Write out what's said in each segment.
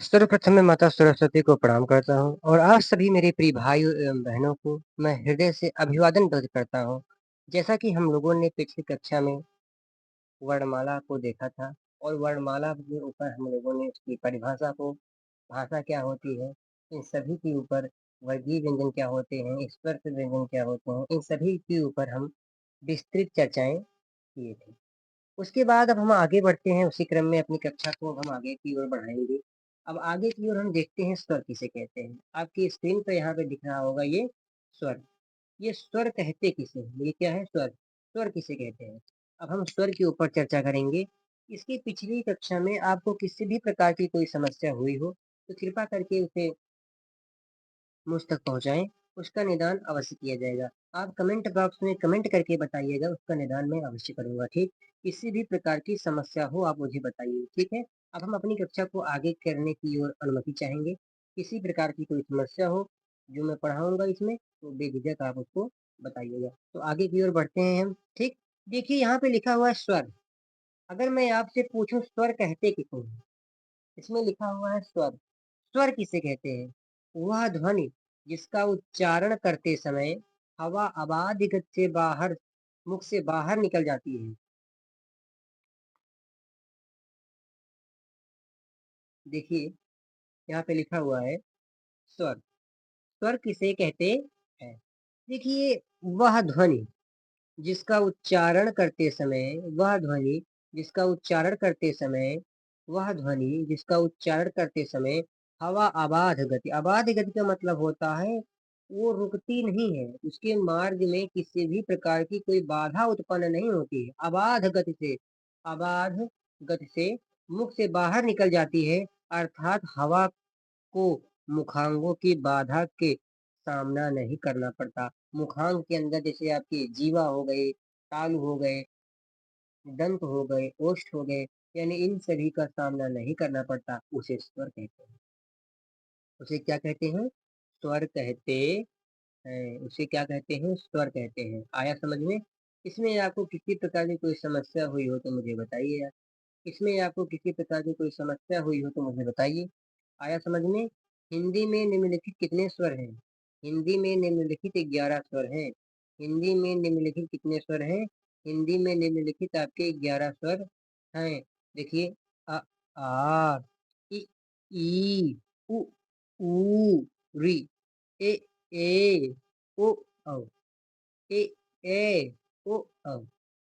सर्वप्रथम मैं माता सरस्वती को प्रणाम करता हूँ और आप सभी मेरे प्रिय भाइयों एवं बहनों को मैं हृदय से अभिवादन व्यक्त करता हूँ। जैसा कि हम लोगों ने पिछली कक्षा में वर्णमाला को देखा था और वर्णमाला के ऊपर हम लोगों ने उसकी परिभाषा को, भाषा क्या होती है, इन सभी के ऊपर वर्गीय व्यंजन क्या होते हैं, स्पर्श व्यंजन क्या होते हैं, इन सभी के ऊपर हम विस्तृत चर्चाएं किए थे। उसके बाद अब हम आगे बढ़ते हैं, उसी क्रम में अपनी कक्षा को हम आगे की ओर बढ़ाएंगे। अब आगे की ओर हम देखते हैं स्वर किसे कहते हैं। आपकी स्क्रीन पर यहाँ पे दिख रहा होगा ये स्वर। ये स्वर कहते किसे हैं? ये क्या है? स्वर। स्वर किसे कहते हैं? अब हम स्वर के ऊपर चर्चा करेंगे। इसकी पिछली कक्षा में आपको किसी भी प्रकार की कोई समस्या हुई हो तो कृपा करके उसे मुझ तक पहुँचाएँ, उसका निदान अवश्य किया जाएगा। आप कमेंट बॉक्स में कमेंट करके बताइएगा, उसका निदान मैं अवश्य करूँगा, ठीक? किसी भी प्रकार की समस्या हो आप मुझे बताइए, ठीक है? अब हम अपनी कक्षा को आगे करने की ओर अनुमति चाहेंगे। किसी प्रकार की कोई समस्या हो, जो मैं पढ़ाऊँगा इसमें, तो बेझिझक आप उसको बताइएगा। तो आगे की ओर बढ़ते हैं हम, ठीक? देखिए यहाँ पे लिखा हुआ है स्वर। अगर मैं आपसे पूछूँ स्वर कहते किसे हैं? इसमें लिखा हुआ है स्वर। स्वर किसे कहते हैं? वह ध्वनि जिसका उच्चारण करते समय हवा अबाध गति से बाहर, मुख से बाहर निकल जाती है। देखिए यहाँ पे लिखा हुआ है स्वर। स्वर किसे कहते हैं? देखिए वह ध्वनि जिसका उच्चारण करते समय, वह ध्वनि जिसका उच्चारण करते समय, वह ध्वनि जिसका उच्चारण करते समय हवा अबाध गति का मतलब होता है वो रुकती नहीं है, उसके मार्ग में किसी भी प्रकार की कोई बाधा उत्पन्न नहीं होती है। अबाध गति से मुख से बाहर निकल जाती है, अर्थात हवा को मुखांगों की बाधा के सामना नहीं करना पड़ता। मुखांग के अंदर जैसे आपके जीवा हो गए, तालु हो गए, दंत हो गए, ओष्ठ हो गए, यानी इन सभी का सामना नहीं करना पड़ता, उसे स्वर कहते हैं। उसे क्या कहते हैं? स्वर कहते हैं। उसे क्या कहते हैं? स्वर कहते हैं। आया समझ में? इसमें आपको किसी प्रकार की कोई समस्या हुई हो तो मुझे बताइए यार। इसमें आपको किसी प्रकार की कोई समस्या हुई हो तो मुझे बताइए। आया समझ में? हिंदी में निम्नलिखित कितने स्वर हैं? हिंदी में निम्नलिखित 11 स्वर हैं। हिंदी में निम्नलिखित कितने स्वर हैं? हिंदी में निम्नलिखित आपके 11 स्वर हैं। देखिए अ, आ, इ, ई, उ, ऊ, री, ए, ए, ओ, औ, ए, ए, ओ, औ।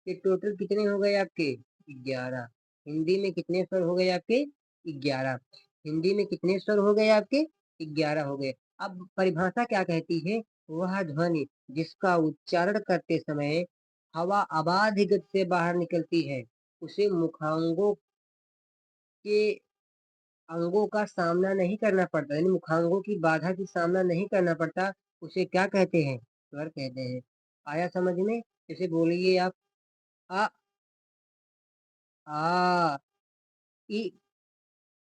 ये टोटल कितने हो गए आपके? 11। हिंदी में कितने स्वर हो गए आपके? 11। हिंदी में कितने स्वर हो गए आपके? 11 हो गए। अब परिभाषा क्या कहती है? वह ध्वनि जिसका उच्चारण करते समय हवा अबाध गति से बाहर निकलती है, उसे मुखांगों के अंगों का सामना नहीं करना पड़ता, यानी मुखांगों की बाधा की सामना नहीं करना पड़ता, उसे क्या कहते हैं? स्वर कहते हैं। आया समझ में? जैसे बोलिए आप आ, आ, इ,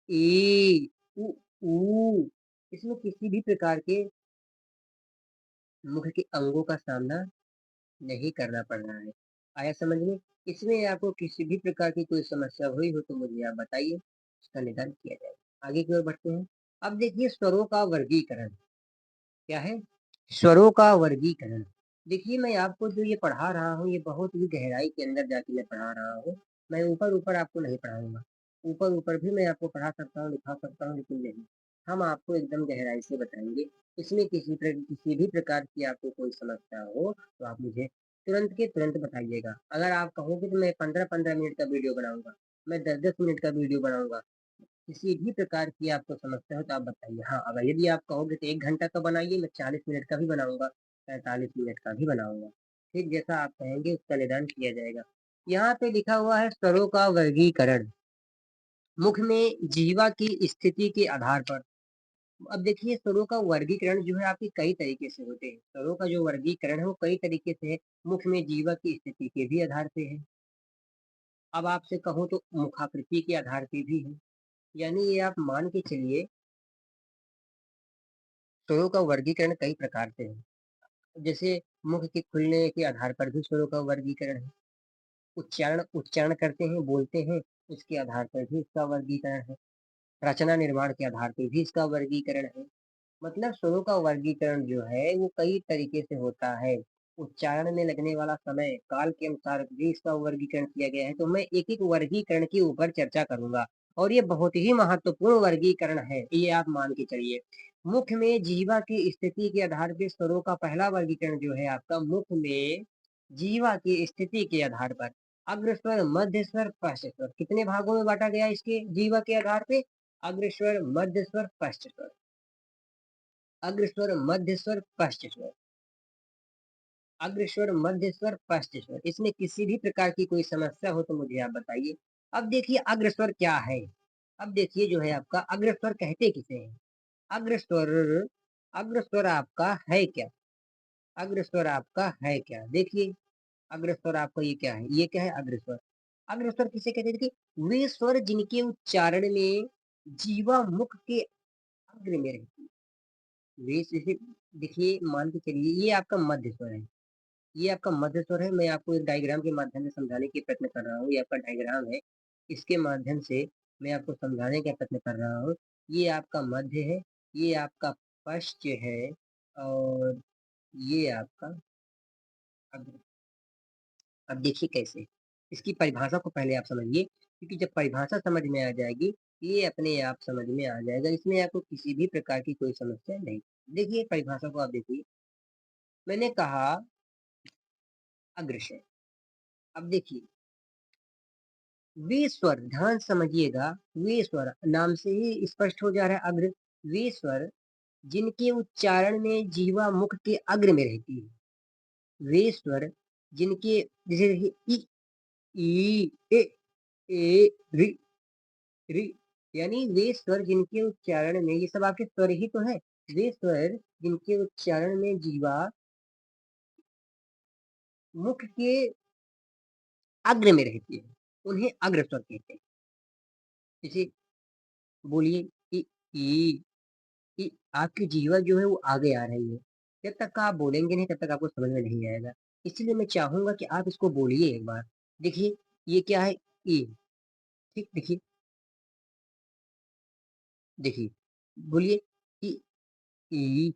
ई, उ, ऊ। इसमें किसी भी प्रकार के मुख के अंगों का सामना नहीं करना पड़ रहा है। आया समझ में? इसमें आपको किसी भी प्रकार की कोई समस्या हुई हो तो मुझे आप बताइए, उसका निदान किया जाएगा। आगे की ओर बढ़ते हैं। अब देखिए स्वरों का वर्गीकरण क्या है? स्वरों का वर्गीकरण। देखिए मैं आपको जो ये पढ़ा रहा हूँ ये बहुत ही गहराई के अंदर जाके मैं पढ़ा रहा हूँ। मैं ऊपर ऊपर आपको नहीं पढ़ाऊंगा। ऊपर ऊपर भी मैं आपको पढ़ा सकता हूँ, लिखा सकता हूँ, लेकिन नहीं, हम आपको एकदम गहराई से बताएंगे। इसमें किसी भी प्रकार की आपको कोई समस्या हो तो आप मुझे तुरंत के तुरंत बताइएगा। अगर आप कहोगे तो मैं 15-15 मिनट का वीडियो बनाऊंगा, मैं 10-10 मिनट का वीडियो बनाऊंगा। किसी भी प्रकार की आपको समस्या हो तो आप बताइए। हाँ, अगर यदि आप कहोगे तो 1 घंटा का बनाइए, मैं 40 मिनट का भी बनाऊंगा, 45 मिनट का भी बनाऊंगा। ठीक, जैसा आप कहेंगे उसका निदान किया जाएगा। यहाँ पे लिखा हुआ है स्वरों का वर्गीकरण। मुख में जीवा की स्थिति के आधार पर। अब देखिए स्वरों का वर्गीकरण जो है आपके कई तरीके से होते हैं। स्वरों का जो वर्गीकरण है वो कई तरीके से है। मुख में जीवा की स्थिति के भी आधार पे है। अब आपसे कहूँ तो मुखाकृति के आधार पे भी है। यानी ये आप मान के चलिए स्वरों का वर्गीकरण कई प्रकार से है। जैसे मुख के खुलने के आधार पर भी स्वरों का वर्गीकरण है। उच्चारण उच्चारण करते हैं, बोलते हैं, उसके आधार पर भी इसका वर्गीकरण है। रचना निर्माण के आधार पर भी इसका वर्गीकरण है। मतलब स्वरों का वर्गीकरण जो है वो कई तरीके से होता है। उच्चारण में लगने वाला समय काल के अनुसार भी इसका वर्गीकरण किया गया है। तो मैं एक एक वर्गीकरण के ऊपर चर्चा करूंगा और ये बहुत ही महत्वपूर्ण वर्गीकरण है, ये आप मान के चलिए। मुख में जीवा की स्थिति के आधार पर स्वरों का पहला वर्गीकरण जो है आपका, मुख में जीवा की स्थिति के आधार पर अग्र स्वर, मध्य स्वर, पश्च स्वर कितने भागों में बांटा गया इसके जीवा के आधार पे? अग्र स्वर, मध्य स्वर, पश्च स्वर। अग्र स्वर, मध्य स्वर, पश्च स्वर। अग्र स्वर, मध्य स्वर, पश्च स्वर। इसमें किसी भी प्रकार की कोई समस्या हो तो मुझे आप बताइए। अब देखिए अग्र स्वर क्या है। अब देखिए जो है आपका अग्र स्वर कहते किसे हैं? अग्र स्वर, अग्र स्वर आपका है क्या? अग्र स्वर आपका है क्या? देखिए अग्र स्वर आपका ये क्या है? ये क्या है? अग्र स्वर। अग्र स्वर किसे कहते हैं? देखिए वे स्वर जिनके उच्चारण में जीवा मुख के अग्र में रहती है। वे जैसे देखिए मान के चलिए ये आपका मध्य स्वर है। ये आपका मध्य स्वर है। मैं आपको एक डायग्राम के माध्यम से समझाने की प्रयत्न कर रहा हूँ। ये आपका डायग्राम है, इसके माध्यम से मैं आपको समझाने का प्रयत्न कर रहा हूँ। ये आपका मध्य है, ये आपका पश्च है और ये आपका अग्र। अब देखिए कैसे, इसकी परिभाषा को पहले आप समझिए, क्योंकि जब परिभाषा समझ में आ जाएगी ये अपने आप समझ में आ जाएगा, इसमें आपको किसी भी प्रकार की कोई समस्या नहीं। देखिए परिभाषा को आप देखिए, मैंने कहा अग्रशय। अब देखिए वे स्वर, ध्यान समझिएगा, वे स्वर नाम से ही स्पष्ट हो जा रहा है अग्र। वे स्वर जिनके उच्चारण में जीवा मुख के अग्र में रहती है। वे स्वर जिनके, जैसे देखिए ई, ए, ए, रि, रि, यानी वे स्वर जिनके उच्चारण में, ये सब आपके स्वर ही तो है। वे स्वर जिनके उच्चारण में जीवा मुख के अग्र में रहती है उन्हें अग्र स्वर कहते हैं। जैसे बोलिए ई, ई, ई, आपकी जीवा जो है वो आगे आ रही है। जब तक आप बोलेंगे नहीं तब तक आपको समझ में नहीं आएगा। इसलिए मैं चाहूंगा कि आप इसको बोलिए एक बार। देखिए ये क्या है? ई। ठीक, देखिए, देखिए बोलिए ई, ई,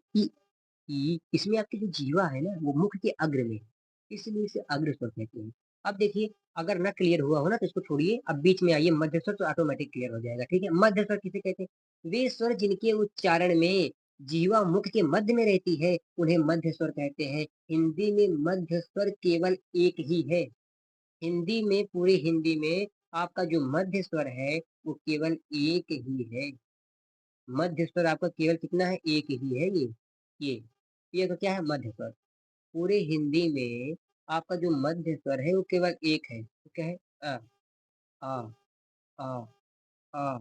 ई, इसमें आपकी जो जीवा है ना वो मुख के अग्र में है, इसलिए इसे अग्र स्वर कहते हैं। अब देखिए अगर ना क्लियर हुआ हो ना तो इसको छोड़िए, अब बीच में आइए मध्य स्वर, तो ऑटोमेटिक क्लियर हो जाएगा। ठीक है, मध्य स्वर किसे कहते हैं? वे स्वर जिनके उच्चारण में जीवा मुख के मध्य में रहती है उन्हें मध्य स्वर कहते हैं। हिंदी में मध्य स्वर केवल एक ही है। हिंदी में, पूरी हिंदी में आपका जो मध्य स्वर है वो केवल एक ही है। मध्य स्वर आपका केवल कितना है? एक ही है। ये ये तो क्या है? मध्य स्वर। पूरे हिंदी में आपका जो मध्य स्वर है वो केवल एक है। वो क्या है? अ, आ, आ, आ,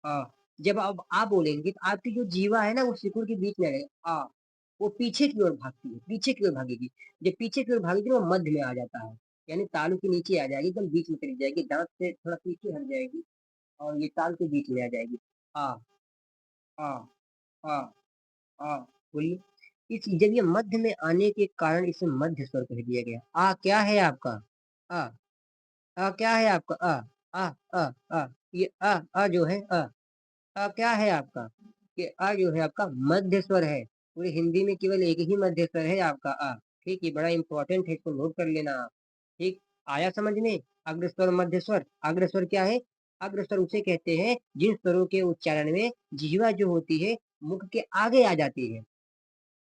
आ। जब अब आ बोलेंगे तो आपकी जो जीवा है ना वो सिकुड़ के बीच में रहेगा। आ, वो पीछे की ओर भागती है, पीछे की ओर भागेगी। जब पीछे की ओर भागेगी वो मध्य में आ जाता है, यानी तालू के नीचे आ जाएगी, एकदम बीच में चली जाएगी, दांत से थोड़ा पीछे हट जाएगी और ये ताल के बीच में आ जाएगी। आ, आ, आ, आ। बोलिए। इस जब ये मध्य में आने के कारण इसे मध्य स्वर कह दिया गया। आ क्या है आपका? आ, आ क्या है आपका? आ, आ, आ, ये आ जो है क्या है आपका? ये आ जो है आपका मध्य स्वर है। पूरी हिंदी में केवल एक ही मध्य स्वर है आपका आ। ठीक, ये बड़ा इंपॉर्टेंट है, इसको नोट कर लेना आप। ठीक, आया समझ में? अग्र स्वर, मध्य स्वर। अग्र स्वर क्या है? अग्र स्वर उसे कहते हैं जिन स्वरों के उच्चारण में जीवा जो होती है मुख के आगे आ जाती है।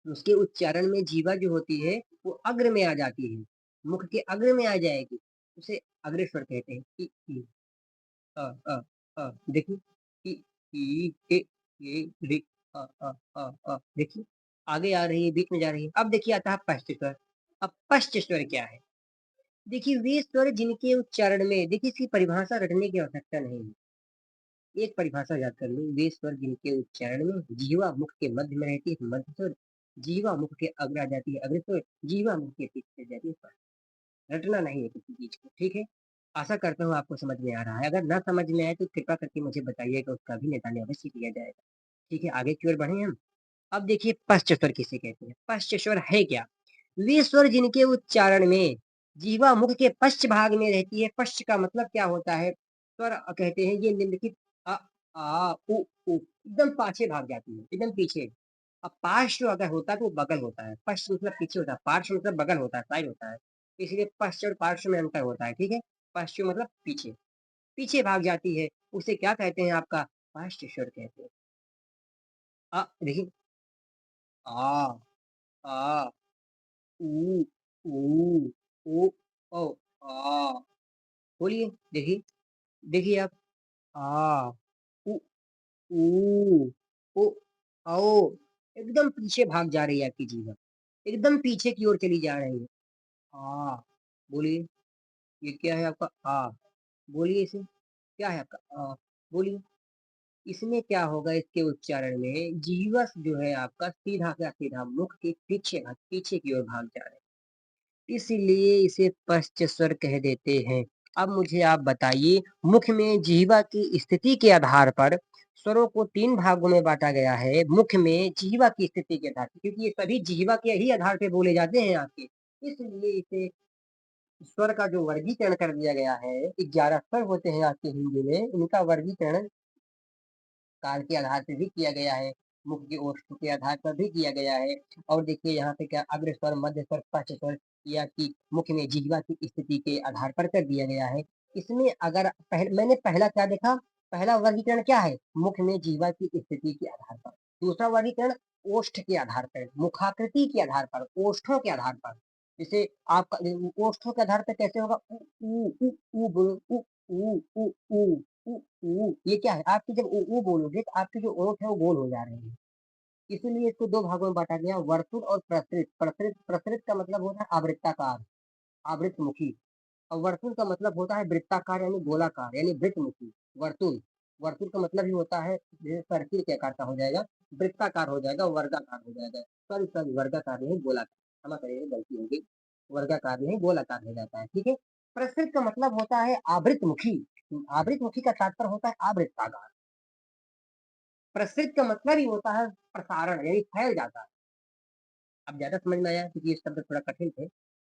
उसके उच्चारण में जीवा जो होती है वो अग्र में आ जाती है, मुख के अग्र में आ जाएगी, उसे अग्रेसर कहते हैं। ई, अ, अ, देखिए ई, ए, रि, देखिए आगे आ रही है, बीच में जा रही है। अब देखिए आता है पश्च स्वर। अब पश्च स्वर क्या है? देखिए वे स्वर जिनके उच्चारण में, देखिए इसकी परिभाषा रटने की आवश्यकता नहीं है, एक परिभाषा याद कर लो। वे स्वर जिनके उच्चारण में जीवा मुख के मध्य में रहती है मध्य स्वर, जीवा मुख के अग्र आ जाती है अग्र स्वर, जीवा मुख के पीछे जाती है पश्च। रटना नहीं है किसी चीज को। ठीक है, आशा करता हूँ आपको समझ में आ रहा है। अगर ना समझ में आए तो कृपा करके मुझे बताइएगा, उसका भी निदान अवश्य किया जाएगा। ठीक है, आगे की ओर बढ़े हम। अब देखिए पश्च स्वर किसे कहते हैं? पश्च स्वर है क्या? वे स्वर जिनके उच्चारण में जीवा मुख के पश्च भाग में रहती है। पश्च का मतलब क्या होता है? स्वर कहते हैं ये निम्नलिखित उ उ एकदम पाछे भाग जाती है, एकदम पीछे। अब पार्श्व अगर होता तो वो बगल होता है, पश्च मतलब पीछे होता है, पार्श्व मतलब बगल होता है, साइड होता है। इसलिए पश्च और पार्श्व में अंतर होता है, ठीक है? पश्चिम मतलब पीछे, पीछे भाग जाती है, उसे क्या कहते हैं आपका? पार्श्व स्वर कहते हैं। देखिए, आ आ ऊ ऊ उ ओ आ बोलिए, देखिए, देखिए आप। आ उ ऊ उ औ एकदम पीछे भाग जा रही है आपकी जीभ, एकदम पीछे की ओर चली जा रही है। आ बोलिए, ये क्या है आपका? आ बोलिए इसे, क्या है आपका? बोलिए। इसमें क्या होगा? इसके उच्चारण में जीवा जो है आपका सीधा का सीधा मुख के पीछे की ओर भाग जा रहा है, इसलिए इसे पश्च स्वर कह देते हैं। अब मुझे आप बताइए, मुख में जीवा की स्थिति के आधार पर स्वरों को 3 भागों में बांटा गया है। मुख में जीवा की स्थिति के आधार पर, क्योंकि ये सभी जीवा के ही आधार पे बोले जाते हैं आपके, इसलिए इसे स्वर का जो वर्गीकरण कर दिया गया है। 11 स्वर होते हैं आपके हिंदी में, इनका वर्गीकरण काल के आधार पे भी किया गया है, मुख के ओष्ठ के आधार पर भी किया गया है। और देखिए यहाँ पे क्या अग्र स्वर, मध्य स्वर, पश्च स्वर या कि मुख में जिह्वा की स्थिति के आधार पर कर दिया गया है। इसमें अगर मैंने पहला क्या देखा? पहला वर्गीकरण क्या है? मुख में जिह्वा की स्थिति के आधार पर। दूसरा वर्गीकरण ओष्ठ के आधार पर, मुखाकृति के आधार पर, ओष्ठों के आधार पर। जैसे आपका ओष्ठों के आधार पर कैसे होगा? उ उ उ उ बोलो, उ उ उ उ ये क्या है? आपकी जब ऊ बोलोगे तो आपके जो ओंठ है वो गोल हो जा रहे हैं, इसीलिए इसको 2 भागों में बांटा गया, वर्तुल और प्रसरित। प्रसरित प्रसरित का मतलब होता है आवृत्ताकार, आवृतमुखी। और वर्तुल का मतलब होता है वृत्ताकार यानी गोलाकार यानी वृत्तमुखी। वर्तुल, वर्तुल का मतलब ही होता है जैसे सर्किल के आकार का हो जाएगा, वृत्ताकार हो जाएगा, वर्गाकार हो जाएगा। सॉरी सॉरी, वर्गाकार नहीं, गोलाकार, क्षमा करिएगा, गलती होगी। वर्गाकार नहीं, गोलाकार हो जाता है, ठीक है? प्रसरित का मतलब होता है आवृतमुखी। आवृतमुखी का तात्पर्य होता है आवृत्ताकार। प्रसरित का मतलब ही होता है प्रसारण यानी फैल जाता है। अब ज्यादा समझ में आया क्योंकि ये शब्द थोड़ा कठिन थे।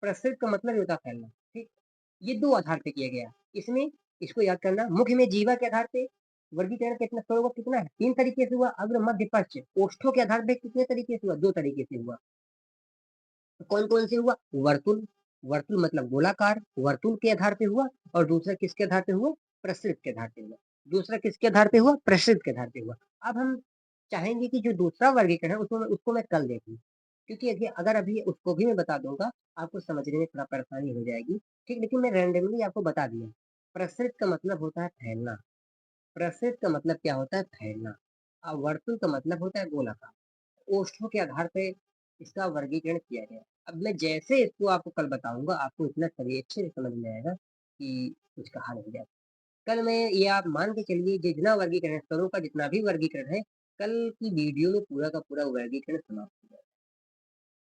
प्रसरित का मतलब ही होता है फैलना, ठीक? ये 2 आधार पे किया गया। इसमें इसको याद करना, मुख्य में जीवा के आधार पे वर्गीकरण कितना स्वरों का कितना है? 3 तरीके से हुआ, अग्र मध्य पश्च। ओष्ठों के आधार पे कितने तरीके से हुआ? 2 तरीके से हुआ। तो कौन कौन से हुआ? वर्तुल, वर्तुल मतलब गोलाकार, वर्तुल के आधार पे हुआ। और दूसरा किसके आधार पे हुआ? प्रसरित के आधार पे हुआ। दूसरा किसके आधार पे हुआ? प्रसरित के आधार पे हुआ। अब हम चाहेंगे कि जो दूसरा वर्गीकरण है उसको मैं कल देखूं, क्योंकि अगर अभी उसको भी मैं बता दूंगा आपको समझने में थोड़ा परेशानी हो जाएगी, ठीक? लेकिन मैं रैंडमली आपको बता दिया। प्रसरित का मतलब होता है फैलना, प्रसरित का मतलब क्या होता है? फैलना। और वर्तुल का मतलब होता है गोलाकार। ओष्ठों के आधार पे इसका वर्गीकरण किया गया। अब मैं जैसे इसको आपको कल बताऊंगा, आपको इतना सही अच्छे से समझ में आएगा कि कुछ कहा नहीं जाता। कल मैं ये आप मान के चलिए, जितना वर्गीकरण स्तरों का जितना भी वर्गीकरण है, कल की वीडियो में पूरा का पूरा वर्गीकरण समाप्त हो जाएगा।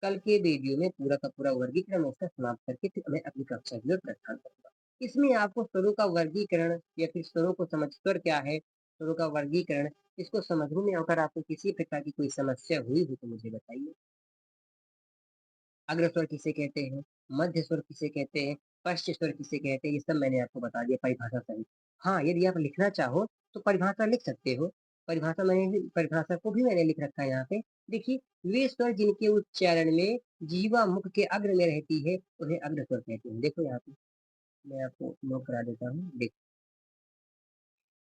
कल के वीडियो में पूरा का पूरा वर्गीकरण उसका समाप्त करके फिर मैं अपनी कक्षा की ओर प्रस्थान करूंगा। इसमें आपको स्वरों का वर्गीकरण या फिर स्वरों को समझ, स्वर क्या है, स्वरों का वर्गीकरण, इसको समझने में अगर आपको किसी प्रकार की कोई समस्या हुई हो तो मुझे बताइए। अग्र स्वर किसे कहते हैं, मध्य स्वर किसे कहते हैं, पश्च स्वर किसे कहते हैं, ये सब मैंने आपको बता दिया परिभाषा सहित। हाँ, यदि आप लिखना चाहो तो परिभाषा लिख सकते हो। परिभाषा को भी मैंने लिख रखा है यहाँ पे। देखिए, वे स्वर जिनके उच्चारण में जीवा मुख के अग्र में रहती है उन्हें अग्र स्वर कहते हैं। देखो यहाँ पे मैं आपको नोट करा देता हूँ।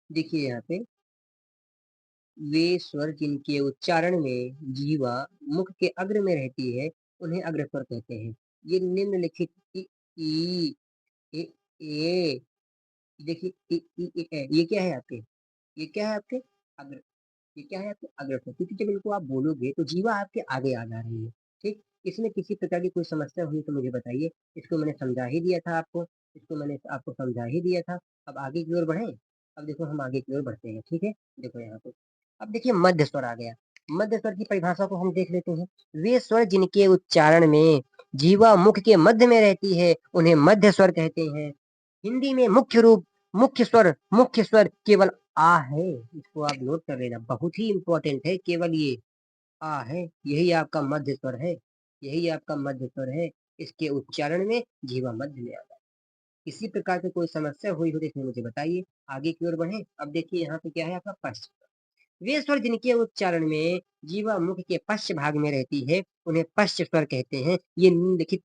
देखिए यहाँ पे, वे स्वर जिनके उच्चारण में जीवा मुख के अग्र में रहती है उन्हें अग्र स्वर कहते हैं। ये निम्नलिखित ई, ए, ए, देखिए ये क्या है आपके? ये क्या है आपके? अग्र, ये क्या है आपके? अग्रसर। क्योंकि जब इनको आप बोलोगे तो जीवा आपके आगे आ जा रही है, ठीक? इसमें किसी प्रकार की कोई समस्या हुई तो मुझे बताइए। इसको मैंने समझा ही दिया था आपको, इसको मैंने आपको समझा ही दिया था। अब आगे की ओर बढ़े। अब देखो हम आगे की ओर बढ़ते हैं, ठीक है? देखो यहाँ पे, अब देखिए मध्य स्वर आ गया। मध्य स्वर की परिभाषा को हम देख लेते हैं। वे स्वर जिनके उच्चारण में जीवा मुख के मध्य में रहती है उन्हें मध्य स्वर कहते हैं। हिंदी में मुख्य स्वर केवल आ है। इसको आप नोट कर लेना, बहुत ही इंपॉर्टेंट है। केवल ये आ है, यही आपका मध्य स्वर है, यही आपका मध्य स्वर है। इसके उच्चारण में जीवा मध्य में आता है। किसी प्रकार की कोई समस्या हुई हो तो इसमें मुझे बताइए। आगे की ओर बढ़ें। अब देखिए यहाँ पे क्या है आपका पश्च स्वर। वे स्वर जिनके उच्चारण में जीवा मुख के पश्च भाग में रहती है, उन्हें पश्च स्वर कहते हैं। ये निम्नलिखित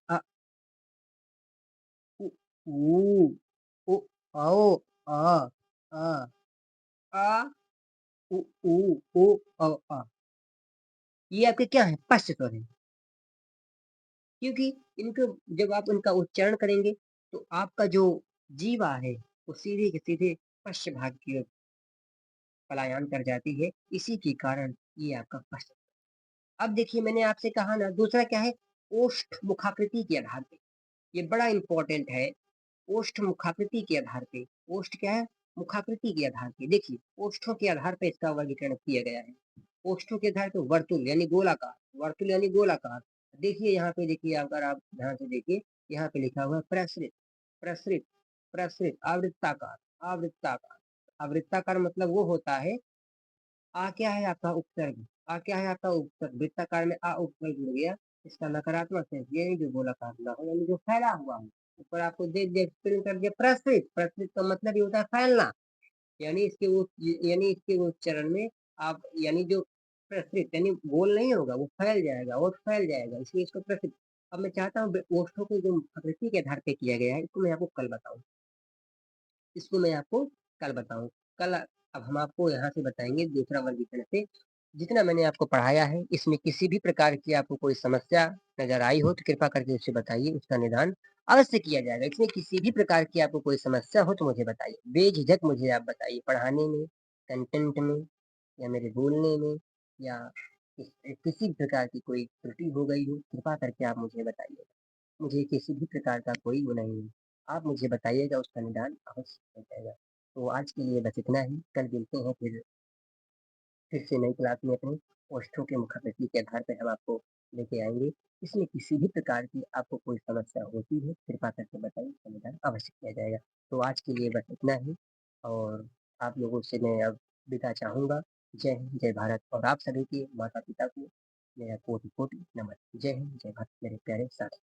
उ, ऊ, उ, औ, अ, आ, उ, ऊ, ओ, औ, ये आपके क्या है? पश्च स्वर है। क्योंकि इनको जब आप इनका उच्चारण करेंगे तो आपका जो जीवा है वो सीधे के सीधे पश्च भाग की ओर पलायन कर जाती है। इसी के कारण ये आपका पश्च। अब देखिए मैंने आपसे कहा ना दूसरा क्या है? ओष्ठ मुखाकृति के आधार पे। ये बड़ा इंपॉर्टेंट है। ओष्ठ मुखाकृति के आधार पे। ओष्ठ क्या है? मुखाकृति के आधार पे। देखिए ओष्ठों के आधार पे इसका वर्गीकरण किया गया है। ओष्ठों के आधार पे वर्तुल यानी गोलाकार। वर्तुल यानी गोलाकार। देखिए यहाँ पे देखिए अगर आप ध्यान से देखिए यहाँ पे लिखा हुआ है प्रसरित। प्रसरित। प्रसरित आवृत्ताकार। आवृत्ताकार। आवृत्ताकार मतलब वो होता है। आ क्या है आपका उपसर्ग। आ क्या है आपका उपसर्ग। वृत्ताकार में आ उपसर्ग जुड़ गया। इसका नकारात्मक है ये नहीं जो गोलाकार ना हो यानी जो फैला हुआ हो। ऊपर आपको दे दे एक्सप्लेन कर दिया प्रसरित। प्रसरित का मतलब ये होता है फैलना। यानी इसके वो यानी इसके वो चरण में आप यानी जो प्रसरित यानी गोल नहीं होगा वो फैल जाएगा और फैल जाएगा इसलिए इसको प्रसरित। अब मैं चाहता हूँ ओष्ठों को जो आकृति के आधार पे किया गया है इसको मैं आपको कल बताऊं। इसको मैं आपको कल बताऊं। कल अब हम आपको यहाँ से बताएंगे दूसरा वर्गीकरण से। जितना मैंने आपको पढ़ाया है इसमें किसी भी प्रकार की आपको कोई समस्या नजर आई हो तो कृपा करके उसे बताइए। उसका निदान अवश्य किया जाएगा। इसमें किसी भी प्रकार की आपको कोई समस्या हो तो मुझे बताइए। बेझिझक मुझे आप बताइए पढ़ाने में, कंटेंट में या मेरे बोलने में या किसी भी प्रकार की कोई त्रुटि हो गई हो कृपा करके आप मुझे बताइए। मुझे किसी भी प्रकार का कोई वो नहीं है। आप मुझे बताइएगा उसका निदान अवश्य हो जाएगा। तो आज के लिए बस इतना ही। कल मिलते हैं फिर से नई क्लास में अपनी पोस्टों के मुखाग्रती के आधार पर हम आपको लेके आएंगे। इसमें किसी भी प्रकार की आपको कोई समस्या होती है कृपा करके बताइए समाधान अवश्य किया जाएगा। तो आज के लिए बस इतना ही और आप लोगों से मैं अब विदा चाहूँगा। जय हिंद जय भारत और आप सभी के माता पिता को मेरा कोटि कोटि नमन। जय हिंद जय भारत मेरे प्यारे साथी।